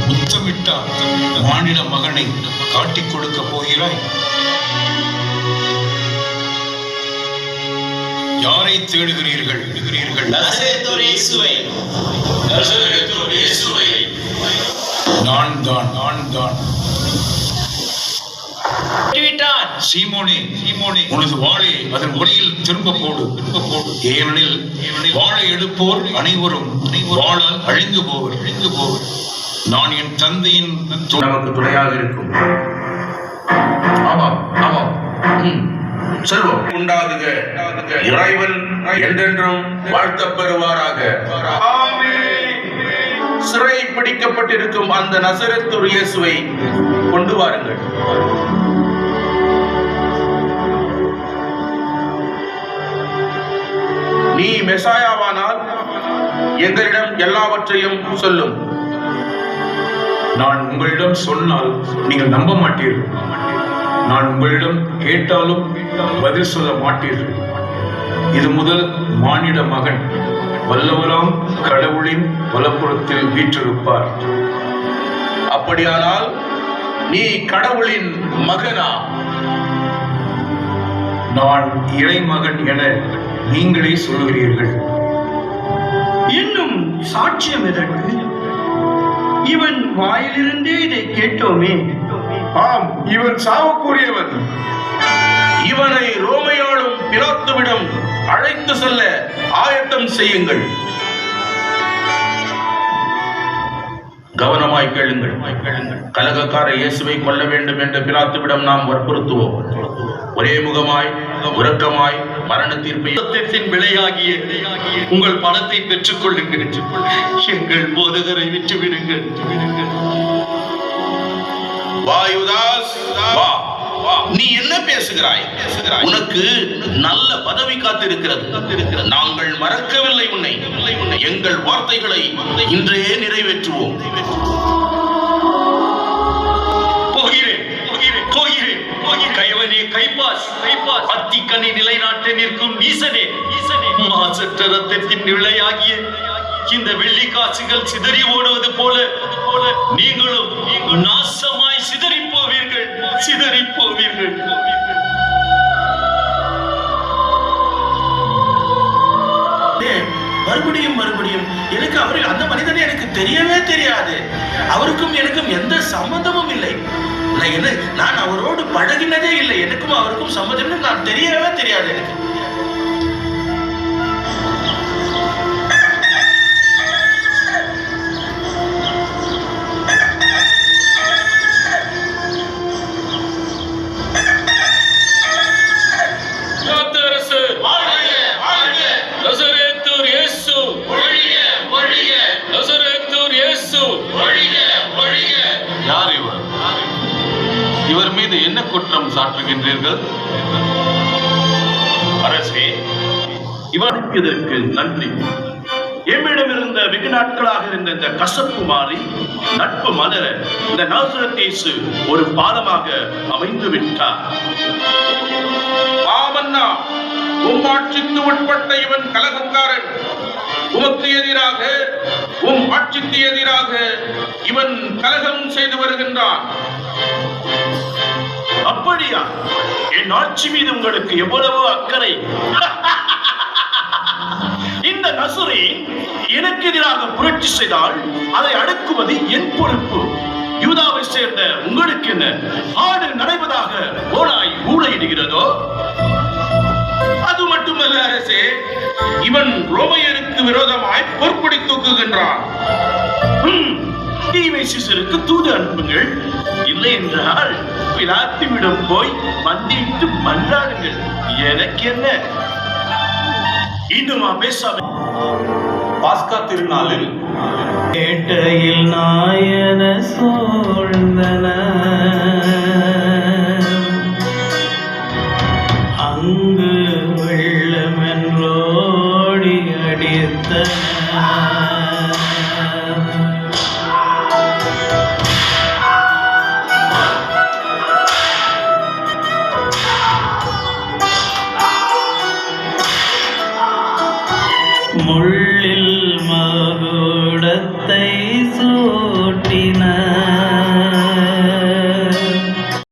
முத்தமிட்டா மானிட மகனை காட்டிக் கொடுக்க போகிறாய்? யாரை தேடுகிறீர்கள்? நான் தான். சீமோனே, உனது வாளை அதன் உரையில் திரும்ப போடு. ஏனெனில் வாளை எடுப்போர் அனைவரும் வாளால் அழிந்து போவர். நான் என் தந்தையின் நமக்கு துணையாக இருக்கும். ஆமாம் செல்வம் உண்டாகுக. இறைவன் என்றென்றும் வாழ்த்தப் பெறுவாராக. சிறை பிடிக்கப்பட்டிருக்கும் அந்த நசரேத்து இயேசுவை கொண்டு வாருங்கள். நீ மெசாயாவானால் எங்களிடம் எல்லாவற்றையும் சொல்லும். நான் உங்களிடம் சொன்னால் நீங்கள் நம்ப மாட்டீர்கள். நான் உங்களிடம் கேட்டாலும் பதில் சொல்ல மாட்டீர்கள். இது முதல் மானிட மகன் வல்லவராம் கடவுளின் வலப்புறத்தில் வீற்றிருப்பார். அப்படியானால் நீ கடவுளின் மகனா? நான் இறைமகன் என நீங்களே சொல்கிறீர்கள். இன்னும் சாட்சியம் எதற்கு? இவன் வாயிலிருந்தே இதை கேட்டோமே. ஆம், இவன் சாவுக்குரியவன். இவனை ரோமையாளும் பிலாத்துவிடம் அழைத்து செல்ல ஆயத்தம் செய்யுங்கள். கவனமாய் கேளுங்கள். கலகக்கார இயேசுவை கொல்ல வேண்டும் என்ற பிலாத்துவிடம் நாம் வற்புறுத்துவோம். ஒரே முகமாய் உறக்கமாய் மரண தீர்ப்பின் விலையாகிய உங்கள் பணத்தை பெற்றுக் கொள்ளுங்கள். எங்கள் போதகரை விட்டுவிடுங்கள். வாயுதாஸ், வா. நீ என்ன பேசுகிறாய்? உனக்கு நல்ல பதவி காத்திருக்கிறது. நாங்கள் மறக்கவில்லை உன்னை. எங்கள் வார்த்தைகளை இன்றே நிறைவேற்றுவோம். போகிறேன். கைவனே, கைப்பாஸ், அத்திக்கனி நிலைநாட்ட நிற்கும் ஈசனே, மாசற்ற ரத்தத்தின் விளையாகிய இந்த வெள்ளி காசுகள் சிதறி ஓடுவது போல நீங்களும் நாசமாய் சிதறி போவீர்கள். மறுபடியும் எனக்கு அவர்கள் அந்த மனிதனை எனக்கு தெரியவே தெரியாது. அவருக்கும் எனக்கும் எந்த சம்பந்தமும் இல்லை. நான் அவரோடு பழகினதே இல்லை. எனக்கும் அவருக்கும் சம்பந்தம் நான் தெரியவே தெரியாது. எனக்கு இவர் மீது என்ன குற்றம் சாட்டுகின்றீர்கள்? அரசே, இவருக்கு இதற்கு நன்றி. எம்மிடம் இருந்த வெகு நாட்களாக இருந்த இந்த கசப்பு மாறி நட்பு மலர இந்த நாசரேத்து இயேசு ஒரு பாலமாக அமைந்து விட்டார். ஆமன்னா, உம்மாட்சிக்கு உட்பட்ட இவன் கலகக்காரன். உமக்கு எதிராக, உம் ஆட்சிக்கு எதிராக இவன் கலகம் செய்து வருகின்றான். அப்படியா? என் ஆட்சி மீது உங்களுக்கு எவ்வளவோ அக்கறை. இந்த நசரேன் எனக்கு எதிராக புரட்சி செய்தால் அதை அடக்குவது என் பொறுப்பு. யூதாவை சேர்ந்த உங்களுக்கு என்ன? ஆடு நடைவதாக ஓனாய் ஊழையிடுகிறதோ? அது மட்டுமல்ல அரசே, இவன் ரோமையருக்கு விரோதமாய் பொற்படி தூக்குகின்றான். தீமை சிசருக்கு தூது அனுப்புங்கள். இல்லை என்றால் பிலாத்துவிடம் போய் மண்டிட்டு மன்றாடுங்கள். எனக்கு என்ன? இன்னுமா பேசாம? பாஸ்கா திருநாளில் கேட்டையில் நாயன சோழ்ந்தன